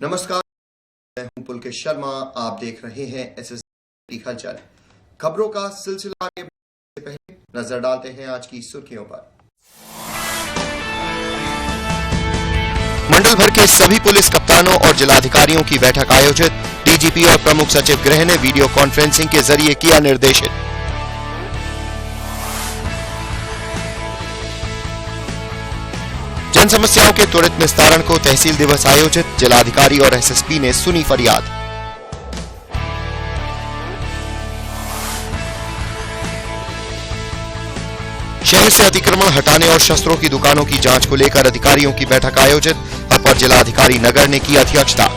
नमस्कार, मैं हूं पुलकेश शर्मा। आप देख रहे हैं एसएसपी हलचल। खबरों का सिलसिला आगे बढ़ने से पहले नजर डालते हैं आज की सुर्खियों पर। मंडल भर के सभी पुलिस कप्तानों और जिलाधिकारियों की बैठक आयोजित। डीजीपी और प्रमुख सचिव गृह ने वीडियो कॉन्फ्रेंसिंग के जरिए किया निर्देशित। जन समस्याओं के त्वरित निस्तारण को तहसील दिवस आयोजित। जिलाधिकारी और एसएसपी ने सुनी फरियाद। शहर से अतिक्रमण हटाने और शस्त्रों की दुकानों की जांच को लेकर अधिकारियों की बैठक आयोजित। अपर जिलाधिकारी नगर ने की अध्यक्षता।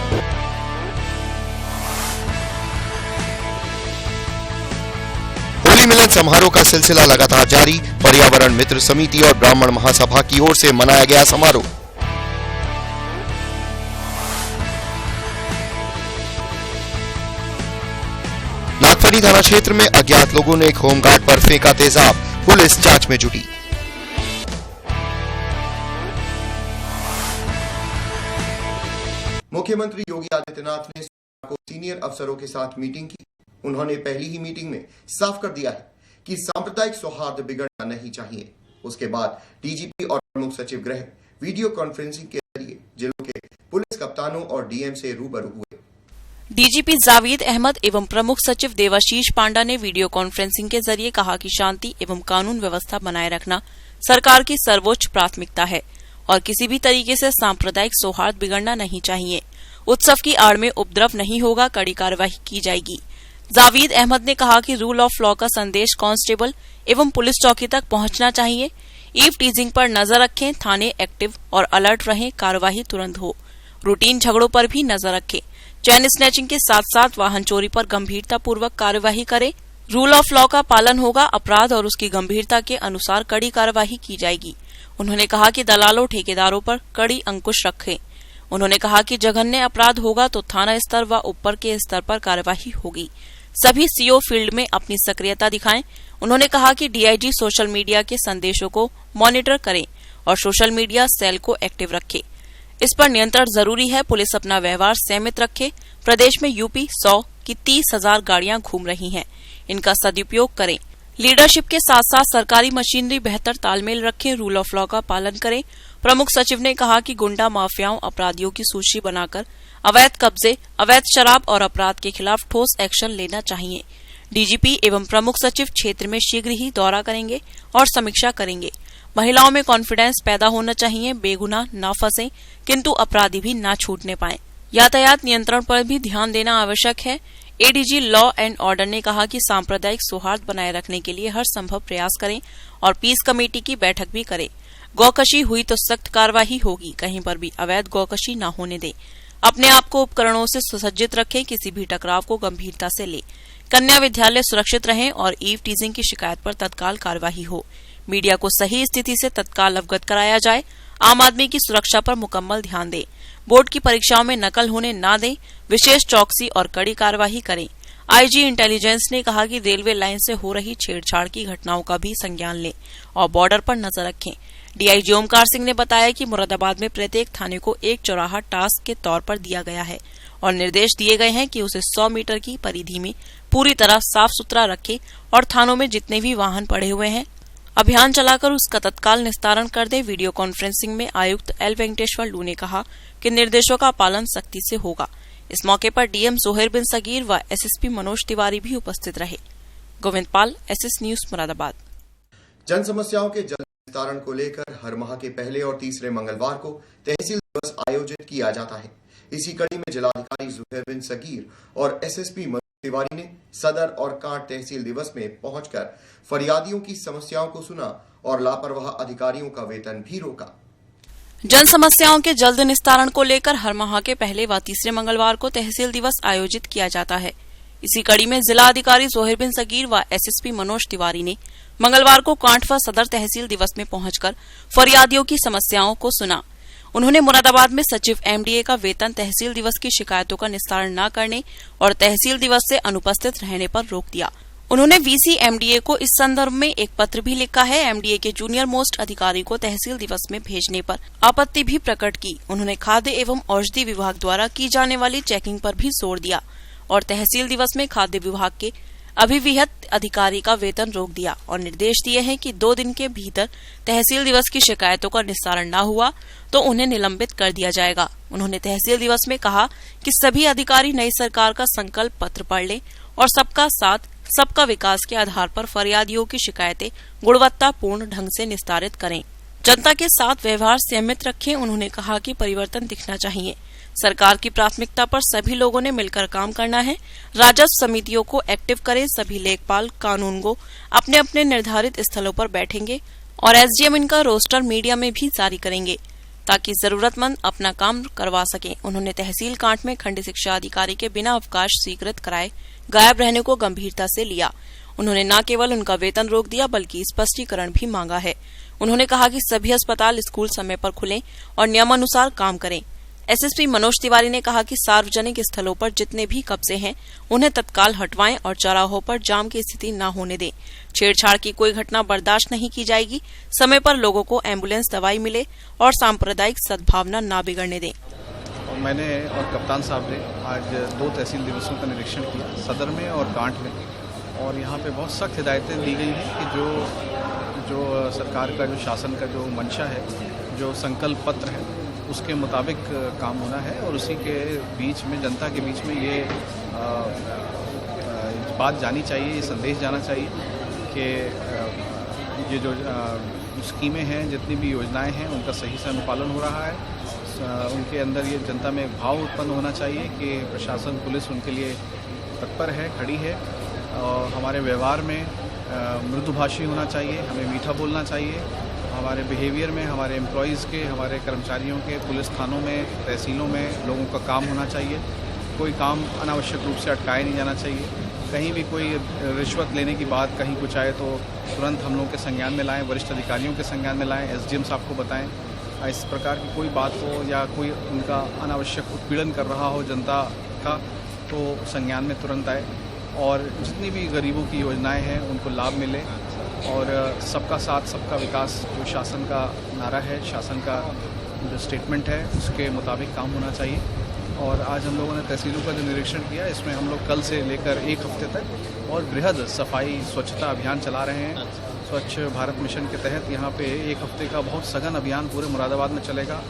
होली मिलन समारोह का सिलसिला लगातार जारी। पर्यावरण मित्र समिति और ब्राह्मण महासभा की ओर से मनाया गया समारोह। नागफनी थाना क्षेत्र में अज्ञात लोगों ने एक होमगार्ड पर फेंका तेजाब। पुलिस जांच में जुटी। मुख्यमंत्री योगी आदित्यनाथ ने सीनियर अफसरों के साथ मीटिंग की। उन्होंने पहली ही मीटिंग में साफ कर दिया है कि सांप्रदायिक सौहार्द बिगड़ना नहीं चाहिए। उसके बाद डीजीपी और प्रमुख सचिव गृह वीडियो कॉन्फ्रेंसिंग के जरिए जिलों के पुलिस कप्तानों और डीएम से रूबरू हुए। डीजीपी जावेद अहमद एवं प्रमुख सचिव देवाशीष पांडा ने वीडियो कॉन्फ्रेंसिंग के जरिए कहा कि शांति एवं कानून व्यवस्था बनाए रखना सरकार की सर्वोच्च प्राथमिकता है और किसी भी तरीके से सांप्रदायिक सौहार्द बिगड़ना नहीं चाहिए। उत्सव की आड़ में उपद्रव नहीं होगा, कड़ी कार्रवाई की जाएगी। जावेद अहमद ने कहा कि रूल ऑफ लॉ का संदेश कांस्टेबल एवं पुलिस चौकी तक पहुंचना चाहिए। ईव टीजिंग पर नजर रखें, थाने एक्टिव और अलर्ट रहें, कार्यवाही तुरंत हो। रूटीन झगड़ों पर भी नजर रखें। चैन स्नैचिंग के साथ साथ वाहन चोरी पर गंभीरतापूर्वक कार्यवाही करें। रूल ऑफ लॉ का पालन होगा, अपराध और उसकी गंभीरता के अनुसार कड़ी कार्यवाही की जाएगी। उन्होंने कहा कि दलालों ठेकेदारों पर कड़ी अंकुश रखें। उन्होंने कहा कि जघन्य अपराध होगा तो थाना स्तर व ऊपर के स्तर पर कार्यवाही होगी। सभी सीओ फील्ड में अपनी सक्रियता दिखाएं। उन्होंने कहा कि डीआईजी सोशल मीडिया के संदेशों को मॉनिटर करें और सोशल मीडिया सेल को एक्टिव रखें। इस पर नियंत्रण जरूरी है। पुलिस अपना व्यवहार संयमित रखे। प्रदेश में यूपी 100 की 30,000 गाड़ियां घूम रही हैं, इनका सदुपयोग करें। लीडरशिप के साथ साथ सरकारी मशीनरी बेहतर तालमेल रखें, रूल ऑफ लॉ का पालन करें। प्रमुख सचिव ने कहा कि गुंडा माफियाओं अपराधियों की सूची बनाकर अवैध कब्जे, अवैध शराब और अपराध के खिलाफ ठोस एक्शन लेना चाहिए। डीजीपी एवं प्रमुख सचिव क्षेत्र में शीघ्र ही दौरा करेंगे और समीक्षा करेंगे। महिलाओं में कॉन्फिडेंस पैदा होना चाहिए, बेगुनाह न फंसे किंतु अपराधी भी न छूटने पाएं। यातायात नियंत्रण पर भी ध्यान देना आवश्यक है। एडीजी लॉ एंड ऑर्डर ने कहा कि सांप्रदायिक सौहार्द बनाए रखने के लिए हर संभव प्रयास करें और पीस कमेटी की बैठक भी करें। गौकशी हुई तो सख्त कार्रवाई होगी, कहीं पर भी अवैध गौकशी न होने दें। अपने आप को उपकरणों से सुसज्जित रखें, किसी भी टकराव को गंभीरता से ले। कन्या विद्यालय सुरक्षित रहें और ईव टीजिंग की शिकायत पर तत्काल कार्रवाई हो। मीडिया को सही स्थिति से तत्काल अवगत कराया जाए। आम आदमी की सुरक्षा पर मुकम्मल ध्यान दें। बोर्ड की परीक्षाओं में नकल होने न दें। विशेष चौकसी और कड़ी कार्यवाही करें। आईजी इंटेलिजेंस ने कहा कि रेलवे लाइन से हो रही छेड़छाड़ की घटनाओं का भी संज्ञान लें और बॉर्डर पर नजर रखें। डीआईजी ओमकार सिंह ने बताया कि मुरादाबाद में प्रत्येक थाने को एक चौराहा टास्क के तौर पर दिया गया है और निर्देश दिए गए हैं कि उसे 100 मीटर की परिधि में पूरी तरह साफ सुथरा रखे और थानों में जितने भी वाहन पड़े हुए हैं अभियान चलाकर उसका तत्काल निस्तारण कर दे। वीडियो कॉन्फ्रेंसिंग में आयुक्त एल वेंकटेश्वर लू ने कहा कि निर्देशों का पालन सख्ती से होगा। इस मौके पर डीएम जोहेर बिन सगीर व एसएसपी मनोज तिवारी भी उपस्थित रहे। गोविंद पाल, एसएस न्यूज, मुरादाबाद। जन समस्याओं के जल्द निस्तारण को लेकर हर माह के पहले और तीसरे मंगलवार को तहसील दिवस आयोजित किया जाता है। इसी कड़ी में जिलाधिकारी जोहेर बिन सगीर और एसएसपी मनोज तिवारी ने सदर और कांट तहसील दिवस में पहुंचकर फरियादियों की समस्याओं को सुना और लापरवाह अधिकारियों का वेतन भी रोका। जन समस्याओं के जल्द निस्तारण को लेकर हर माह के पहले व तीसरे मंगलवार को तहसील दिवस आयोजित किया जाता है। इसी कड़ी में जिलाधिकारी जोहेर बिन सगीर व एसएसपी मनोज तिवारी ने मंगलवार को कांट व सदर तहसील दिवस में पहुंचकर फरियादियों की समस्याओं को सुना। उन्होंने मुरादाबाद में सचिव एमडीए का वेतन तहसील दिवस की शिकायतों का निस्तारण न करने और तहसील दिवस से अनुपस्थित रहने पर रोक दिया। उन्होंने वीसी एमडीए को इस संदर्भ में एक पत्र भी लिखा है। एमडीए के जूनियर मोस्ट अधिकारी को तहसील दिवस में भेजने पर आपत्ति भी प्रकट की। उन्होंने खाद्य एवं औषधि विभाग द्वारा की जाने वाली चेकिंग पर भी जोर दिया और तहसील दिवस में खाद्य विभाग के अभिविहित अधिकारी का वेतन रोक दिया और निर्देश दिए हैं कि 2 दिन के भीतर तहसील दिवस की शिकायतों का निस्तारण न हुआ तो उन्हें निलंबित कर दिया जाएगा। उन्होंने तहसील दिवस में कहा कि सभी अधिकारी नई सरकार का संकल्प पत्र पढ़ लें और सबका साथ सबका विकास के आधार पर फरियादियों की शिकायतें गुणवत्तापूर्ण ढंग से निस्तारित करें। जनता के साथ व्यवहार संयमित रखें। उन्होंने कहा कि परिवर्तन दिखना चाहिए। सरकार की प्राथमिकता पर सभी लोगों ने मिलकर काम करना है। राजस्व समितियों को एक्टिव करें। सभी लेखपाल कानूनगो अपने अपने निर्धारित स्थलों पर बैठेंगे और एसडीएम इनका रोस्टर मीडिया में भी जारी करेंगे ताकि जरूरतमंद अपना काम करवा सकें। उन्होंने तहसील कांट में खंड शिक्षा अधिकारी के बिना अवकाश स्वीकृत कराए गायब रहने को गंभीरता से लिया। उन्होंने न केवल उनका वेतन रोक दिया बल्कि स्पष्टीकरण भी मांगा है। उन्होंने कहा कि सभी अस्पताल स्कूल समय पर खुलें और नियमानुसार काम करें। एसएसपी मनोज तिवारी ने कहा कि सार्वजनिक स्थलों पर जितने भी कब्जे हैं उन्हें तत्काल हटवाएं और चौराहों पर जाम की स्थिति न होने दें। छेड़छाड़ की कोई घटना बर्दाश्त नहीं की जाएगी। समय पर लोगों को एम्बुलेंस दवाई मिले और सांप्रदायिक सद्भावना न बिगड़ने दें। मैंने और कप्तान साहब ने आज 2 तहसील दिवसों का निरीक्षण किया, सदर में और कांट में, और यहाँ पे बहुत सख्त हिदायतें दी गई हैं कि जो सरकार का जो शासन का जो मंशा है, जो संकल्प पत्र है, उसके मुताबिक काम होना है और उसी के बीच में जनता के बीच में ये बात जानी चाहिए, ये संदेश जाना चाहिए कि ये जो स्कीमें हैं, जितनी भी योजनाएं हैं, उनका सही से अनुपालन हो रहा है। उनके अंदर ये जनता में एक भाव उत्पन्न होना चाहिए कि प्रशासन, पुलिस उनके लिए तत्पर है, खड़ी है। और हमारे व्यवहार में मृदुभाषी होना चाहिए, हमें मीठा बोलना चाहिए। हमारे बिहेवियर में, हमारे एम्प्लॉयज़ के, हमारे कर्मचारियों के, पुलिस थानों में, तहसीलों में लोगों का काम होना चाहिए। कोई काम अनावश्यक रूप से अटकाया नहीं जाना चाहिए। कहीं भी कोई रिश्वत लेने की बात कहीं कुछ आए तो तुरंत हम लोगों के संज्ञान में लाएं, वरिष्ठ अधिकारियों के संज्ञान में लाएं, एसडीएम साहब को बताएं। इस प्रकार की कोई बात हो या कोई उनका अनावश्यक उत्पीड़न कर रहा हो जनता का, तो संज्ञान में तुरंत आए और जितनी भी गरीबों की योजनाएं हैं उनको लाभ मिले। और सबका साथ सबका विकास जो शासन का नारा है, शासन का जो स्टेटमेंट है, उसके मुताबिक काम होना चाहिए। और आज हम लोगों ने तहसीलों का जो निरीक्षण किया, इसमें हम लोग कल से लेकर 1 हफ्ते तक और बृहद सफाई स्वच्छता अभियान चला रहे हैं। स्वच्छ भारत मिशन के तहत यहाँ पे 1 हफ्ते का बहुत सघन अभियान पूरे मुरादाबाद में चलेगा।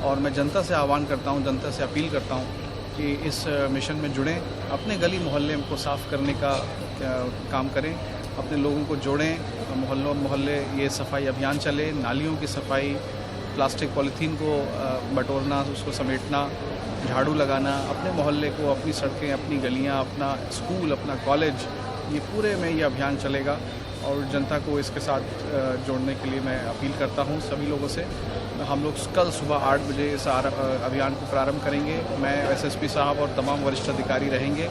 और मैं जनता से आह्वान करता हूँ, जनता से अपील करता हूँ कि इस मिशन में जुड़ें, अपने गली मोहल्ले को साफ़ करने का काम करें, अपने लोगों को जोड़ें, मोहल्ले ये सफाई अभियान चले। नालियों की सफाई, प्लास्टिक पॉलीथीन को बटोरना, उसको समेटना, झाड़ू लगाना, अपने मोहल्ले को, अपनी सड़कें, अपनी गलियां, अपना स्कूल, अपना कॉलेज, ये पूरे में ये अभियान चलेगा। और जनता को इसके साथ जोड़ने के लिए मैं अपील करता हूँ सभी लोगों से। हम लोग कल सुबह 8 बजे इस अभियान को प्रारंभ करेंगे। मैं एसएसपी साहब और तमाम वरिष्ठ अधिकारी रहेंगे।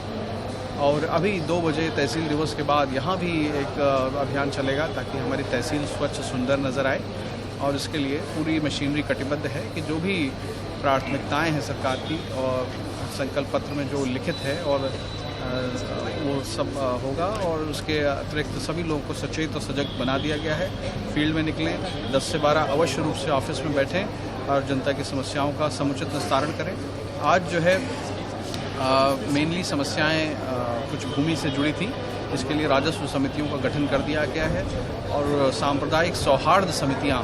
और अभी 2 बजे तहसील दिवस के बाद यहाँ भी एक अभियान चलेगा ताकि हमारी तहसील स्वच्छ सुंदर नज़र आए। और इसके लिए पूरी मशीनरी कटिबद्ध है कि जो भी प्राथमिकताएं हैं सरकार की और संकल्प पत्र में जो लिखित है और वो सब होगा। और उसके अतिरिक्त सभी लोगों को सचेत और सजग बना दिया गया है। फील्ड में निकलें, 10 से 12 अवश्य रूप से ऑफिस में बैठें और जनता की समस्याओं का समुचित निस्तारण करें। आज जो है मेनली समस्याएं कुछ भूमि से जुड़ी थी, इसके लिए राजस्व समितियों का गठन कर दिया गया है और सांप्रदायिक सौहार्द समितियां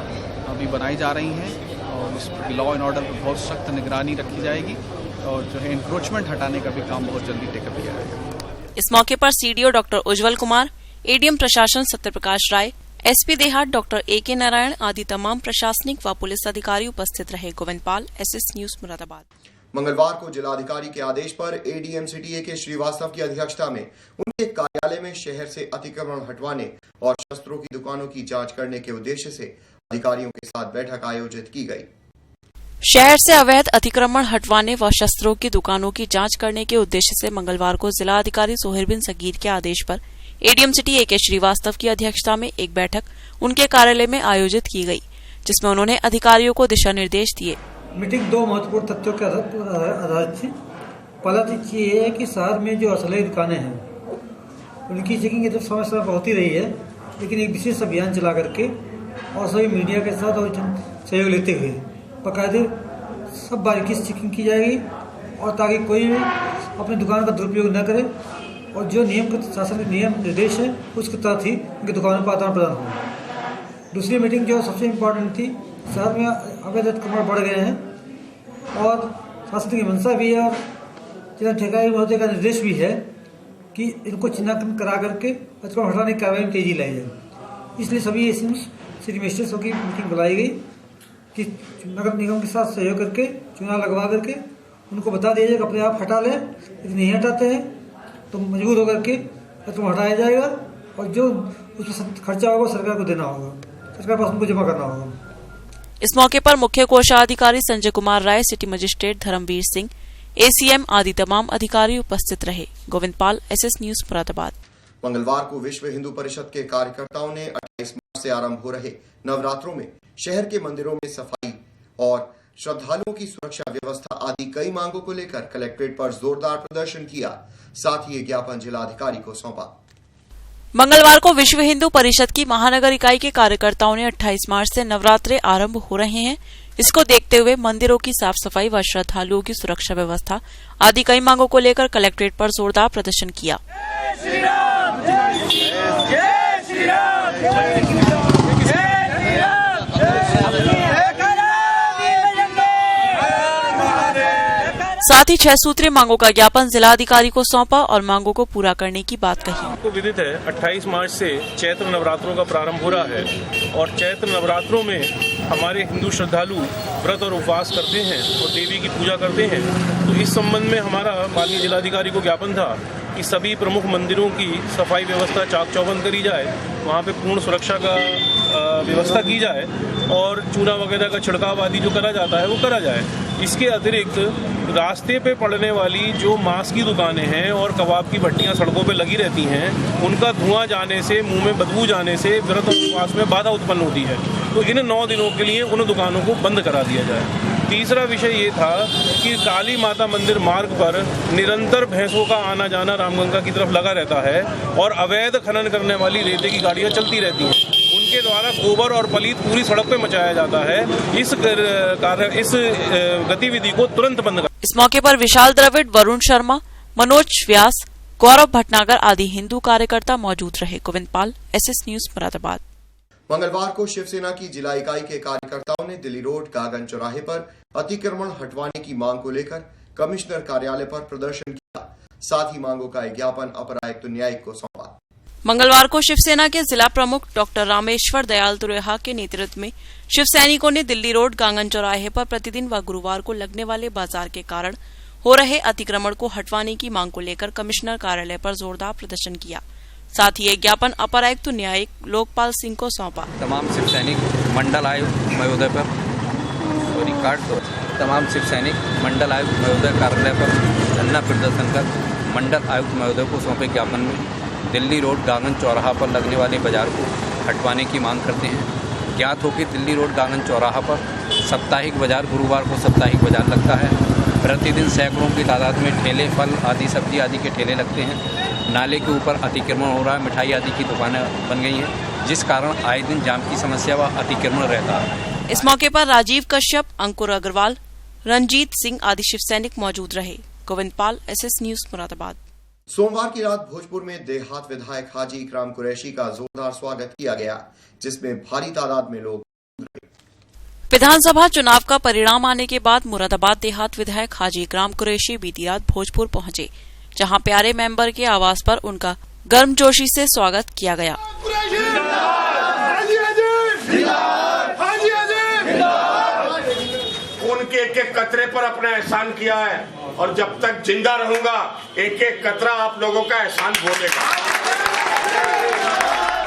अभी बनाई जा रही हैं और इस पर लॉ एंड ऑर्डर पर बहुत सख्त निगरानी रखी जाएगी और जो है इंक्रोचमेंट हटाने का भी काम बहुत जल्दी टेकअप किया जाएगा। इस मौके पर सीडीओ डॉक्टर उज्जवल कुमार, एडीएम प्रशासन सत्यप्रकाश राय, एसपी देहात डॉक्टर AK नारायण आदि तमाम प्रशासनिक व पुलिस अधिकारी उपस्थित रहे। गोविंद पाल, SS न्यूज मुरादाबाद। मंगलवार को जिलाधिकारी के आदेश पर एडीएम सिटी AK श्रीवास्तव की अध्यक्षता में उनके कार्यालय में शहर से अतिक्रमण हटवाने और शस्त्रों की दुकानों की जांच करने के उद्देश्य से अधिकारियों के साथ बैठक आयोजित की गई। शहर से अवैध अतिक्रमण हटवाने व शस्त्रों की दुकानों की जांच करने के उद्देश्य से मंगलवार को जिला अधिकारी सोहेल बिन सगीर के आदेश पर एडीएम सिटी AK श्रीवास्तव की अध्यक्षता में एक बैठक उनके कार्यालय में आयोजित की गई, जिसमें उन्होंने अधिकारियों को दिशा निर्देश दिए। मीटिंग 2 महत्वपूर्ण तथ्यों के आधारित थी। पहला तथ्य ये है कि शहर में जो असली दुकानें हैं उनकी चेकिंग तो समय समय पर होती रही है, लेकिन एक विशेष अभियान चला करके और सभी मीडिया के साथ और सहयोग लेते हुए बाकायदे सब बारीकी से चेकिंग की जाएगी और ताकि कोई भी अपनी दुकान का दुरुपयोग न करे और जो नियम शासन के नियम निर्देश है उसके तहत ही उनकी दुकानों पर आदान प्रदान हो। दूसरी मीटिंग जो सबसे इम्पोर्टेंट थी, शहर में अवैध अतिक्रमण बढ़ गए हैं और शासन की मंशा भी है और जिला ठेकेदार महोदय का निर्देश भी है कि इनको चिन्हांकन करा करके अतिक्रमण हटाने की कार्रवाई में तेजी लाई जाए। इसलिए सभी सिटी मजिस्ट्रेट्स की मीटिंग बुलाई गई कि नगर निगम के साथ सहयोग करके चुनाव लगवा करके उनको बता दिया जाएगा अपने आप हटा लें, यदि नहीं हटाते हैं तो मजबूर होकर के अतिक्रमण हटाया जाएगा और जो उसमें खर्चा होगा सरकार को देना होगा, सरकार पास उनको जमा करना होगा। इस मौके पर मुख्य कोषाधिकारी Sanjay Kumar Rai, city magistrate Dharmveer Singh, ACM आदि तमाम अधिकारी उपस्थित रहे। Govindpal, SS news, Moradabad. मंगलवार को विश्व हिंदू परिषद के कार्यकर्ताओं ने 28 मार्च से आरंभ हो रहे नवरात्रों में शहर के मंदिरों में सफाई और श्रद्धालुओं की सुरक्षा व्यवस्था आदि कई मांगों को लेकर कलेक्ट्रेट पर जोरदार प्रदर्शन किया। साथ ही ये ज्ञापन जिलाधिकारी को सौंपा। मंगलवार को विश्व हिंदू परिषद की महानगर इकाई के कार्यकर्ताओं ने 28 मार्च से नवरात्रे आरंभ हो रहे हैं, इसको देखते हुए मंदिरों की साफ सफाई व श्रद्धालुओं की सुरक्षा व्यवस्था आदि कई मांगों को लेकर कलेक्ट्रेट पर जोरदार प्रदर्शन किया। साथ ही 6 सूत्रीय मांगों का ज्ञापन जिलाधिकारी को सौंपा और मांगों को पूरा करने की बात कही। आपको विदित है 28 मार्च से चैत्र नवरात्रों का प्रारंभ हो रहा है और चैत्र नवरात्रों में हमारे हिंदू श्रद्धालु व्रत और उपवास करते हैं और देवी की पूजा करते हैं। तो इस संबंध में हमारा माननीय जिलाधिकारी को ज्ञापन था कि सभी प्रमुख मंदिरों की सफाई व्यवस्था चाक चौबंद करी जाए, वहाँ पे पूर्ण सुरक्षा का व्यवस्था की जाए और चूना वगैरह का छिड़काव आदि जो करा जाता है वो करा जाए। इसके अतिरिक्त रास्ते पे पड़ने वाली जो मांस की दुकानें हैं और कबाब की भट्टियां सड़कों पे लगी रहती हैं, उनका धुआं जाने से, मुंह में बदबू जाने से व्रत और उपवास में बाधा उत्पन्न होती है। तो इन 9 दिनों के लिए उन दुकानों को बंद करा दिया जाए। तीसरा विषय ये था कि काली माता मंदिर मार्ग पर निरंतर भैंसों का आना जाना रामगंगा की तरफ लगा रहता है और अवैध खनन करने वाली रेते की गाड़ियां चलती रहती हैं। उनके द्वारा गोबर और पलीत पूरी सड़क पे मचाया जाता है। इस गतिविधि को तुरंत बंद कर। इस मौके पर विशाल द्रविड़, वरुण शर्मा, मनोज व्यास, गौरव भटनागर आदि हिंदू कार्यकर्ता मौजूद रहे। Govindpal, SS news, Moradabad. मंगलवार को शिवसेना की जिला इकाई के कार्यकर्ताओं ने दिल्ली रोड गागन चौराहे पर अतिक्रमण हटवाने की मांग को लेकर कमिश्नर कार्यालय पर प्रदर्शन किया। साथ ही मांगों का एक ज्ञापन अपर आयुक्त न्यायिक को सौंपा। मंगलवार को शिवसेना के जिला प्रमुख डॉक्टर रामेश्वर दयाल तुरेहा के नेतृत्व में शिव सैनिकों ने दिल्ली रोड गांगन चौराहे पर प्रतिदिन व गुरुवार को लगने वाले बाजार के कारण हो रहे अतिक्रमण को हटवाने की मांग को लेकर कमिश्नर कार्यालय पर जोरदार प्रदर्शन किया। साथ ही एक ज्ञापन अपर आयुक्त न्यायिक लोकपाल सिंह को सौंपा। तमाम शिव सैनिक मंडल आयुक्त महोदय पर तमाम शिव सैनिक मंडल आयुक्त महोदय कार्यालय पर धरना प्रदर्शन कर मंडल आयुक्त महोदय को सौंपे ज्ञापन में दिल्ली रोड गांगन चौराहा पर लगने वाले बाजार को हटवाने की मांग करते हैं। ज्ञात हो कि दिल्ली रोड गांगन चौराहा पर साप्ताहिक बाजार, गुरुवार को साप्ताहिक बाजार लगता है। प्रतिदिन सैकड़ों की तादाद में ठेले, फल आदि, सब्जी आदि के ठेले लगते हैं। नाले के ऊपर अतिक्रमण हो रहा है, मिठाई आदि की दुकानें बन गई हैं, जिस कारण आए दिन जाम की समस्या व अतिक्रमण रहता है। इस मौके पर राजीव कश्यप, अंकुर अग्रवाल, रंजीत सिंह आदि शिव सैनिक मौजूद रहे। Govindpal, SS news, Moradabad. सोमवार की रात भोजपुर में देहात विधायक हाजी इकराम कुरैशी का जोरदार स्वागत किया गया, जिसमें भारी तादाद में लोग। विधानसभा चुनाव का परिणाम आने के बाद मुरादाबाद देहात विधायक हाजी इकराम कुरैशी बीती रात भोजपुर पहुंचे, जहां प्यारे मेंबर के आवास पर उनका गर्मजोशी से स्वागत किया गया। उनके एक एक कतरे पर अपना एहसान किया है और जब तक जिंदा रहूंगा एक एक कतरा आप लोगों का एहसान भूलेगा।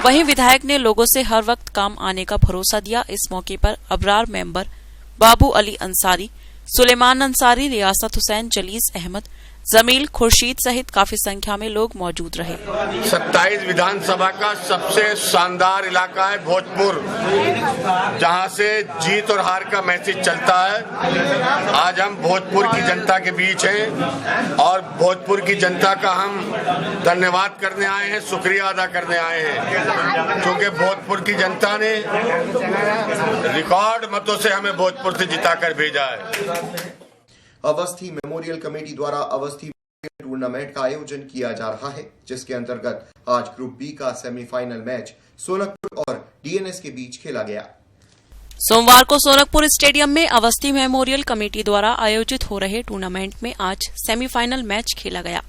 वहीं विधायक ने लोगों से हर वक्त काम आने का भरोसा दिया। इस मौके पर अबरार मेंबर बाबू अली अंसारी, सुलेमान अंसारी, रियासत हुसैन, जलीस अहमद, जमील, खुर्शीद सहित काफी संख्या में लोग मौजूद रहे। 27 विधानसभा का सबसे शानदार इलाका है भोजपुर, जहां से जीत और हार का मैसेज चलता है। आज हम भोजपुर की जनता के बीच हैं और भोजपुर की जनता का हम धन्यवाद करने आए हैं, शुक्रिया अदा करने आए हैं, क्योंकि भोजपुर की जनता ने रिकॉर्ड मतों से हमें भोजपुर से जिताकर भेजा है। अवस्थी मेमोरियल कमेटी द्वारा अवस्थी टूर्नामेंट का आयोजन किया जा रहा है, जिसके अंतर्गत आज ग्रुप बी का सेमीफाइनल मैच सोनकपुर और डीएनएस के बीच खेला गया। सोमवार को सोनकपुर स्टेडियम में अवस्थी मेमोरियल कमेटी द्वारा आयोजित हो रहे टूर्नामेंट में आज सेमीफाइनल मैच खेला गया।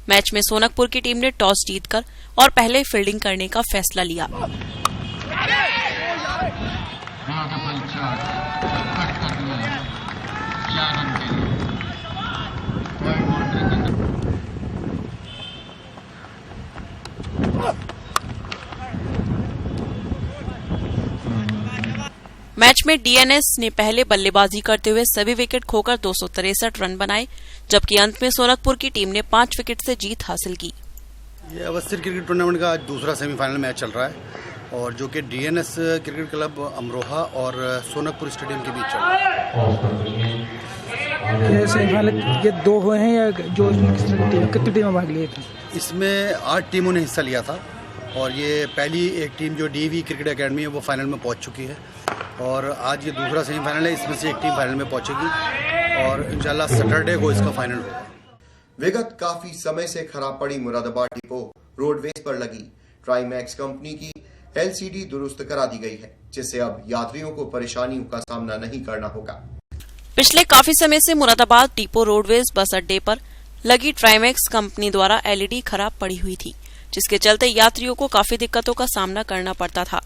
मैच में सोनकपुर की टीम ने टॉस जीतकर और पहले फील्डिंग करने का फैसला लिया। मैच में डीएनएस ने पहले बल्लेबाजी करते हुए सभी विकेट खोकर 263 रन बनाए, जबकि अंत में सोनकपुर की टीम ने 5 विकेट से जीत हासिल की। ये अवस्थी क्रिकेट टूर्नामेंट का आज दूसरा सेमीफाइनल मैच चल रहा है और जो कि डीएनएस क्रिकेट क्लब अमरोहा और सोनकपुर स्टेडियम के बीच चल रहा है। सेमीफाइनल ये 2 हुए हैं या जो कितनी टीमें भाग लिए थे? इसमें 8 टीमों ने हिस्सा लिया था और ये पहली एक टीम जो डीवी क्रिकेट एकेडमी है वो फाइनल में पहुंच चुकी है और आज ये दूसरा सेमीफाइनल है, इसमें से एक टीम फाइनल में पहुंचेगी और इंशाल्लाह सैटरडे को इसका फाइनल होगा। विगत काफी समय से खराब पड़ी मुरादाबाद डिपो रोडवेज पर लगी ट्राइमैक्स कंपनी की एलसीडी दुरुस्त करा दी गई है, जिससे अब यात्रियों को परेशानियों का सामना नहीं करना होगा। पिछले काफी समय से मुरादाबाद डिपो रोडवेज बस अड्डे पर लगी ट्राइमैक्स कंपनी द्वारा एलईडी खराब पड़ी हुई थी, जिसके चलते यात्रियों को काफी दिक्कतों का सामना करना पड़ता था।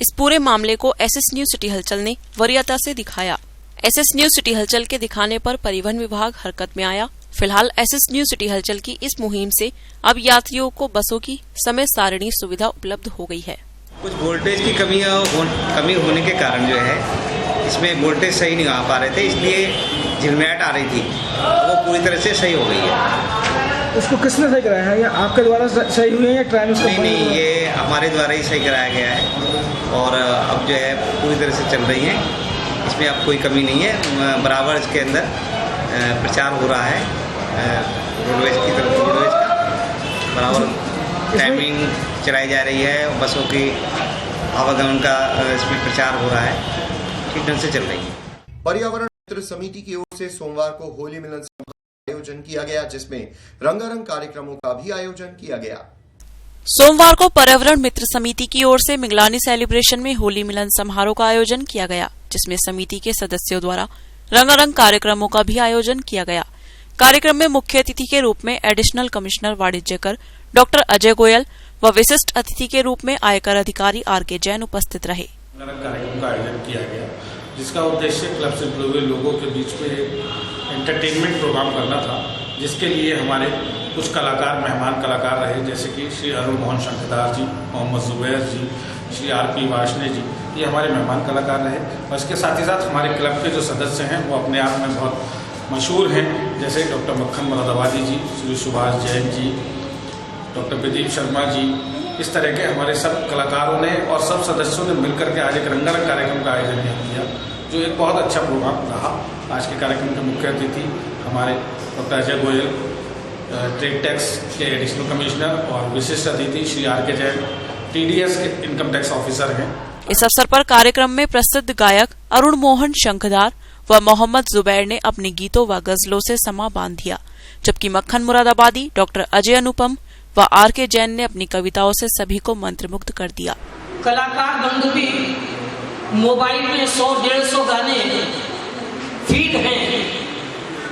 इस पूरे मामले को एसएस न्यूज सिटी हलचल ने वरीयता से दिखाया। एसएस न्यूज सिटी हलचल के दिखाने पर परिवहन विभाग हरकत में आया। फिलहाल एसएस न्यूज सिटी हलचल की इस मुहिम से अब यात्रियों को बसों की समय सारणी सुविधा उपलब्ध हो गई है। कुछ वोल्टेज की कमी होने के कारण जो है इसमें वोल्टेज सही नहीं आ पा रहे थे, इसलिए झिलमिलाहट आ रही थी, वो पूरी तरह से सही हो गई है। उसको किसने सही कराया है? या आपके द्वारा सही हुई है या ट्राइमैक्स? नहीं, ये हमारे द्वारा ही सही कराया गया है और अब जो है पूरी तरह से चल रही है, इसमें अब कोई कमी नहीं है। बराबर इसके अंदर प्रचार हो रहा है रोडवेज की तरफ, रोडवेज का बराबर टाइमिंग चलाई जा रही है, बसों की आवागमन का इसमें प्रचार हो रहा है, ठीक ढंग से चल रही है। पर्यावरण मित्र समिति की ओर से सोमवार को होली मिलन समारोह का आयोजन किया गया, जिसमें रंगारंग कार्यक्रमों का भी आयोजन किया गया। सोमवार को पर्यावरण मित्र समिति की ओर से मिगलानी सेलिब्रेशन में होली मिलन समारोह का आयोजन किया गया, जिसमें समिति के सदस्यों द्वारा रंगारंग कार्यक्रमों का भी आयोजन किया गया। कार्यक्रम में मुख्य अतिथि के रूप में एडिशनल कमिश्नर वाणिज्यकर डॉक्टर अजय गोयल व विशिष्ट अतिथि के रूप में आयकर अधिकारी आर.के. जैन उपस्थित रहे। कार्यक्रम का आयोजन किया गया, जिसका उद्देश्य क्लब से जुड़े हुए लोगों के बीच में एंटरटेनमेंट प्रोग्राम करना था, जिसके लिए हमारे कुछ कलाकार मेहमान कलाकार रहे, जैसे कि श्री अरुण मोहन शंखदार जी, मोहम्मद जुबैर जी, श्री आर.पी. वार्ष्णेय जी, ये हमारे मेहमान कलाकार रहे। और इसके साथ ही साथ हमारे क्लब के जो सदस्य हैं वो अपने आप में बहुत मशहूर हैं, जैसे डॉक्टर मक्खन मुरादाबादी जी, श्री सुभाष जैन जी, डॉक्टर प्रदीप शर्मा जी, इस तरह के हमारे सब कलाकारों ने और सब सदस्यों ने मिलकर के आज एक रंगारंग कार्यक्रम का आयोजन किया, जो एक बहुत अच्छा प्रोग्राम रहा। आज के कार्यक्रम के मुख्य अतिथि हमारे doctor Ajay Goyal, trade tax के एडिशनल कमिश्नर, और विशिष्ट अतिथि श्री आर.के. जैन, टीडीएस के इनकम टैक्स ऑफिसर हैं। इस अवसर पर कार्यक्रम में प्रसिद्ध गायक अरुण मोहन शंखदार व मोहम्मद जुबैर ने अपने गीतों व गजलों से समा बांध दिया, जबकि मक्खन मुरादाबादी, डॉक्टर अजय अनुपम व आर.के. जैन ने अपनी कविताओं से सभी को मंत्रमुग्ध कर दिया। कलाकार बंधु भी मोबाइल में 100-150 गाने फीड हैं,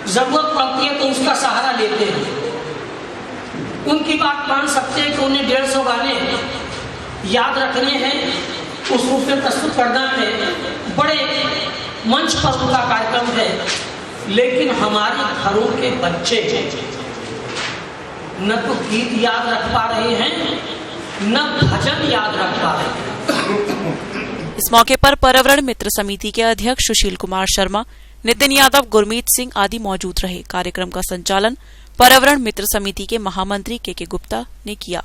जरूरत पड़ती है तो उसका सहारा लेते हैं। उनकी बात मान सकते हैं कि उन्हें 150 गाने याद रखने हैं, उस रूप में प्रस्तुत करना है, बड़े मंच पर उनका कार्यक्रम है। लेकिन हमारे घरों के बच्चे न तो गीत याद रख पा रहे हैं, न भजन याद रख पा रहे हैं। इस मौके पर पर्यावरण मित्र समिति के अध्यक्ष सुशील कुमार शर्मा, नितिन यादव, गुरमीत सिंह आदि मौजूद रहे। कार्यक्रम का संचालन पर्यावरण मित्र समिति के महामंत्री के गुप्ता ने किया।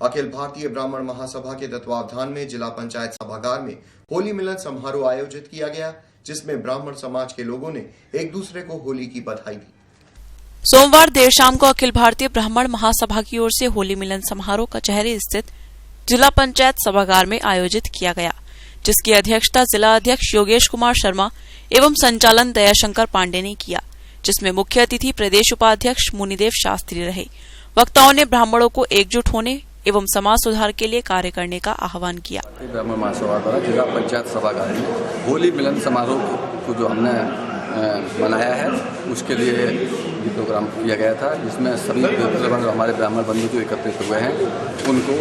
अखिल भारतीय ब्राह्मण महासभा के तत्वावधान में जिला पंचायत सभागार में होली मिलन समारोह आयोजित किया गया, जिसमें ब्राह्मण समाज के लोगों ने एक दूसरे को होली की बधाई दी। सोमवार देर शाम को अखिल भारतीय ब्राह्मण महासभा की ओर से होली मिलन समारोह कचहरी स्थित जिला पंचायत सभागार में आयोजित किया गया, जिसकी अध्यक्षता जिला अध्यक्ष योगेश कुमार शर्मा एवं संचालन दयाशंकर पांडे ने किया, जिसमें मुख्य अतिथि प्रदेश उपाध्यक्ष मुनिदेव शास्त्री रहे। वक्ताओं ने ब्राह्मणों को एकजुट होने एवं समाज सुधार के लिए कार्य करने का आह्वान किया। ब्राह्मण महासभा द्वारा जिला पंचायत सभागार में होली मिलन समारोह को जो हमने मनाया है, उसके लिए ये प्रोग्राम किया गया था, जिसमें सभी हमारे ब्राह्मण बंधु जो एकत्रित हुए हैं उनको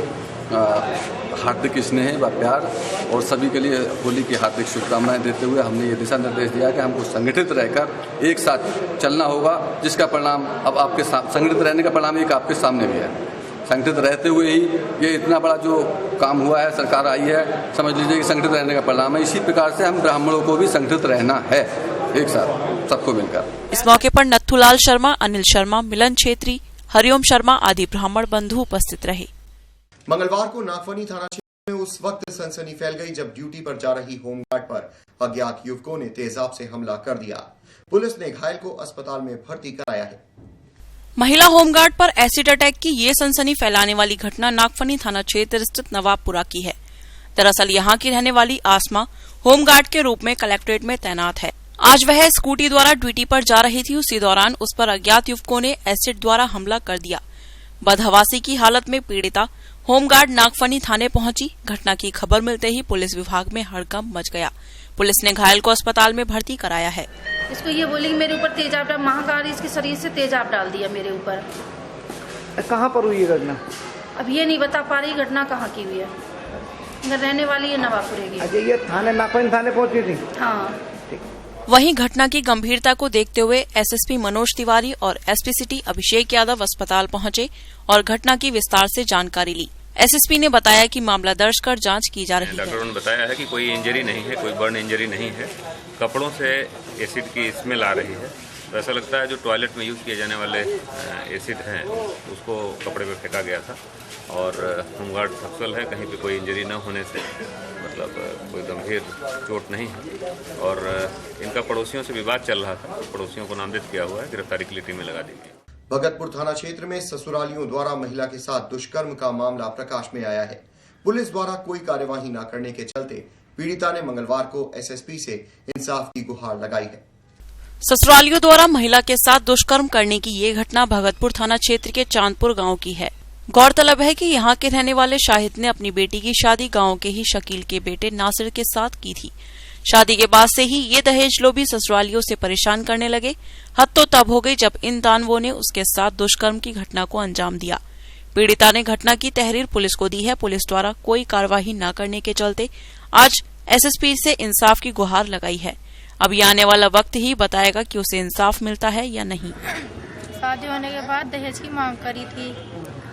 हार्दिक स्नेह व प्यार और सभी के लिए होली की हार्दिक शुभकामनाएं देते हुए हमने ये दिशा निर्देश दिया कि हमको संगठित रहकर एक साथ चलना होगा, जिसका परिणाम अब आपके संगठित रहने का परिणाम एक आपके सामने भी है। संगठित रहते हुए ही ये इतना बड़ा जो काम हुआ है, सरकार आई है, समझ लीजिए कि संगठित रहने का परिणाम है। इसी प्रकार से हम ब्राह्मणों को भी संगठित रहना है, एक साथ सबको मिलकर। इस मौके पर नथुलाल शर्मा, अनिल शर्मा, मिलन छेत्री, हरिओम शर्मा आदि ब्राह्मण बंधु उपस्थित रहे। मंगलवार को नागफनी थाना क्षेत्र में उस वक्त सनसनी फैल गई जब ड्यूटी पर जा रही होमगार्ड पर अज्ञात युवकों ने तेजाब से हमला कर दिया। पुलिस ने घायल को अस्पताल में भर्ती कराया है। महिला होमगार्ड पर एसिड अटैक की ये सनसनी फैलाने वाली घटना नागफनी थाना क्षेत्र स्थित नवाबपुरा की है। दरअसल यहाँ की रहने वाली आसमा होमगार्ड के रूप में कलेक्ट्रेट में तैनात है। आज वह स्कूटी द्वारा ड्यूटी पर जा रही थी। उसी दौरान उस पर अज्ञात युवकों ने एसिड द्वारा हमला कर दिया। बदहवासी की हालत में पीड़िता होमगार्ड नागफनी थाने पहुंची। घटना की खबर मिलते ही पुलिस विभाग में हड़कंप मच गया। पुलिस ने घायल को अस्पताल में भर्ती कराया है। इसको ये बोली कि मेरे ऊपर तेजाब डाल, महाकाल इसके शरीर से तेजाब डाल दिया मेरे ऊपर। कहाँ पर हुई ये घटना? अब ये नहीं बता पा रही घटना कहाँ की हुई है। इधर रहने वाली है नवाबपुरे की। अच्छा, ये थाने नागफनी थाने पहुंची थी? हाँ। वहीं घटना की गंभीरता को देखते हुए एसएसपी मनोज तिवारी और एसपी सिटी अभिषेक यादव अस्पताल पहुंचे और घटना की विस्तार से जानकारी ली। एसएसपी ने बताया कि मामला दर्ज कर जांच की जा रही है। डॉक्टरों ने बताया है कि कोई इंजरी नहीं है, कोई बर्न इंजरी नहीं है। कपड़ों से एसिड की स्मेल आ रही है, तो ऐसा लगता है जो टॉयलेट में यूज किए जाने वाले एसिड हैं उसको कपड़े पे फेंका गया था। और होमगार्ड सक्सेसफुल है, कहीं पे कोई इंजरी न होने से, मतलब कोई गंभीर चोट नहीं है। और इनका पड़ोसियों से विवाद चल रहा था, पड़ोसियों को नामजद किया हुआ है, गिरफ्तारी के लिए टीमें लगा दी गई। भगतपुर थाना क्षेत्र में ससुरालियों द्वारा महिला के साथ दुष्कर्म का मामला प्रकाश में आया है। पुलिस द्वारा कोई कार्यवाही न करने के चलते पीड़िता ने मंगलवार को एसएसपी से इंसाफ की गुहार लगाई है। ससुरालियों द्वारा महिला के साथ दुष्कर्म करने की ये घटना भगतपुर थाना क्षेत्र के चांदपुर गांव की है। गौरतलब है कि यहाँ के रहने वाले शाहिद ने अपनी बेटी की शादी गांव के ही शकील के बेटे नासिर के साथ की थी। शादी के बाद से ही ये दहेज लोभी ससुरालियों से परेशान करने लगे। हद तो तब हो गई जब इन दानवों ने उसके साथ दुष्कर्म की घटना को अंजाम दिया। पीड़िता ने घटना की तहरीर पुलिस को दी है। पुलिस द्वारा कोई कार्यवाही न करने के चलते आज एसएसपी से इंसाफ की गुहार लगाई है। अब ये आने वाला वक्त ही बताएगा कि उसे इंसाफ मिलता है या नहीं। शादी होने के बाद दहेज की मांग करी थी।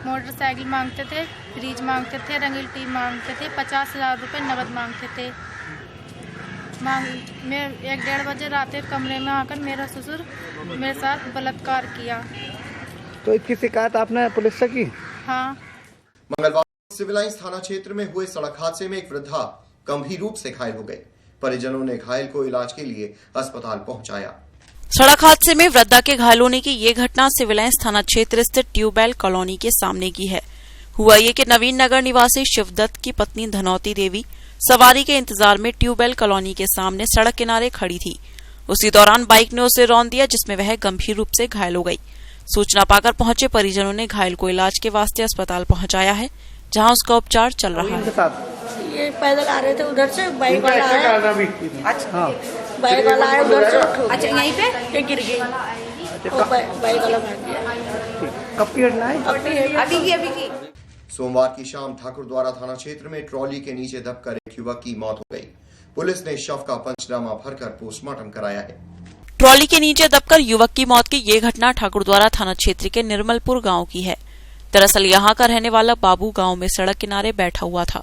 मोटरसाइकिल मांगते थे, फ्रिज मांगते थे, रंगील टीवी मांगते थे, 50,000 रुपए नकद मांगते थे। मैं 1-1:30 बजे रात के कमरे में आकर मेरा ससुर मेरे साथ बलात्कार किया। तो इसकी शिकायत आपने पुलिस से की? हाँ। मंगलवार सिविल लाइंस थाना क्षेत्र में हुए सड़क हादसे में एक वृद्धा गंभीर रूप से घायल हो गई। परिजनों ने घायल को इलाज के लिए अस्पताल पहुंचाया। सड़क हादसे में वृद्धा के घायल होने की ये घटना सिविल लाइंस थाना क्षेत्र स्थित ट्यूबवेल कॉलोनी के सामने की है। हुआ ये कि नवीन नगर निवासी शिवदत्त की पत्नी धनौती देवी सवारी के इंतजार में ट्यूबवेल कॉलोनी के सामने सड़क किनारे खड़ी थी। उसी दौरान बाइक ने उसे रौंद दिया, जिसमें वह गंभीर रूप से घायल हो गई। सूचना पाकर पहुंचे परिजनों ने घायल को इलाज के वास्ते अस्पताल पहुंचाया है, जहां उसका उपचार चल रहा है। ये पैदल आ रहे थे उधर से, बाइक वाला आया। बाइक वाला आया उधर से। अच्छा, यहीं पे गिर गई, बाइक वाला भाग गया। कब की घटना है? अभी की। सोमवार की शाम ठाकुरद्वारा थाना क्षेत्र में ट्रॉली के नीचे दबकर एक युवक की मौत हो गई। पुलिस ने शव का पंचनामा भरकर पोस्टमार्टम कराया है। ट्रॉली के नीचे दबकर युवक की मौत की ये घटना ठाकुरद्वारा थाना क्षेत्र के निर्मलपुर गांव की है। दरअसल यहाँ का रहने वाला बाबू गांव में सड़क किनारे बैठा हुआ था।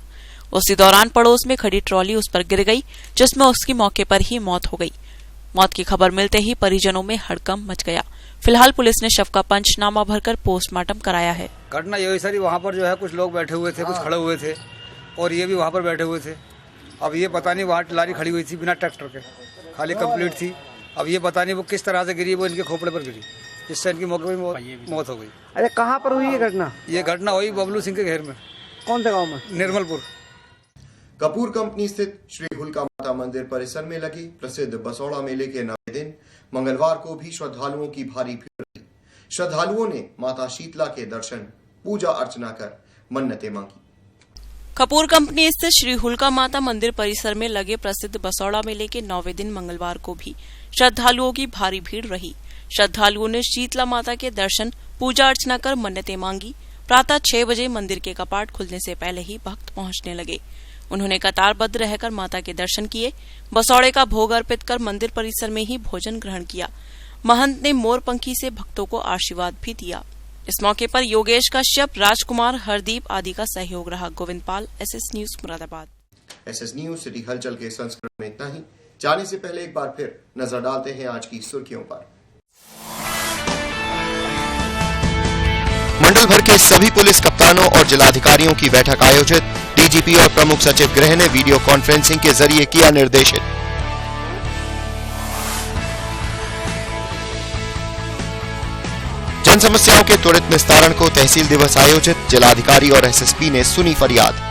उसी दौरान पड़ोस में खड़ी ट्रॉली उस पर गिर गई, जिसमें उसकी मौके पर ही मौत हो गई। मौत की खबर मिलते ही परिजनों में हड़कंप मच गया। फिलहाल पुलिस ने शव का पंचनामा भरकर पोस्टमार्टम कराया है। घटना यही सारी, वहाँ पर जो है कुछ लोग बैठे हुए थे, कुछ खड़े हुए थे और ये भी वहाँ पर बैठे हुए थे। अब ये पता नहीं, वहाँ लारी खड़ी हुई थी बिना ट्रैक्टर के, खाली कंप्लीट थी। अब ये पता नहीं वो किस तरह से गिरी, वो इनके खोपड़े पर गिरी, जिससे इनकी मौके पर मौत हो गई। अरे कहाँ पर हुई ये घटना? ये घटना हुई बबलू सिंह के घेर में। कौन से गाँव में? निर्मलपुर। कपूर कंपनी स्थित श्री हुलका माता मंदिर परिसर में लगे प्रसिद्ध बसौड़ा मेले के 9वें दिन मंगलवार को भी श्रद्धालुओं की भारी भीड़ रही। श्रद्धालुओं ने माता शीतला के दर्शन, पूजा अर्चना कर मन्नतें मांगी। कपूर कंपनी स्थित श्री हुलका माता मंदिर परिसर में लगे प्रसिद्ध बसौड़ा मेले के 9वें दिन मंगलवार को भी श्रद्धालुओं की भारी भीड़ रही। श्रद्धालुओं ने शीतला माता के दर्शन, पूजा अर्चना कर मन्नतें मांगी। प्रातः 6 बजे मंदिर के कपाट खुलने से पहले ही भक्त पहुंचने लगे। उन्होंने कतारबद्ध रहकर माता के दर्शन किए। बसौड़े का भोग अर्पित कर मंदिर परिसर में ही भोजन ग्रहण किया। महंत ने मोरपंखी से भक्तों को आशीर्वाद भी दिया। इस मौके पर योगेश कश्यप, राजकुमार, हरदीप आदि का सहयोग रहा। गोविंद पाल, SS news Moradabad. SS news city हलचल के संस्करण में इतना ही। जाने से पहले एक बार फिर नजर डालते हैं आज की सुर्खियों पर। मंडल भर के सभी पुलिस कप्तानों और जिलाधिकारियों की बैठक आयोजित। DGP और प्रमुख सचिव गृह ने वीडियो कॉन्फ्रेंसिंग के जरिए किया निर्देशित। जन समस्याओं के त्वरित निस्तारण को तहसील दिवस आयोजित। जिलाधिकारी और SSP ने सुनी फरियाद।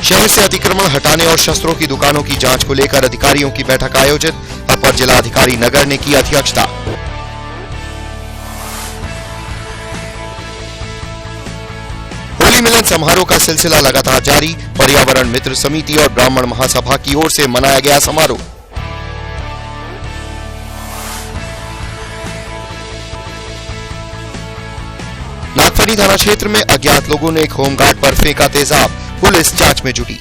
शहर से अतिक्रमण हटाने और शस्त्रों की दुकानों की जांच को लेकर अधिकारियों की बैठक आयोजित। अपर जिलाधिकारी नगर ने की अध्यक्षता। होली मिलन समारोह का सिलसिला लगातार जारी। पर्यावरण मित्र समिति और ब्राह्मण महासभा की ओर से मनाया गया समारोह। नागफनी थाना क्षेत्र में अज्ञात लोगों ने एक होमगार्ड पर फेंका तेजाब। पुलिस जांच में जुटी।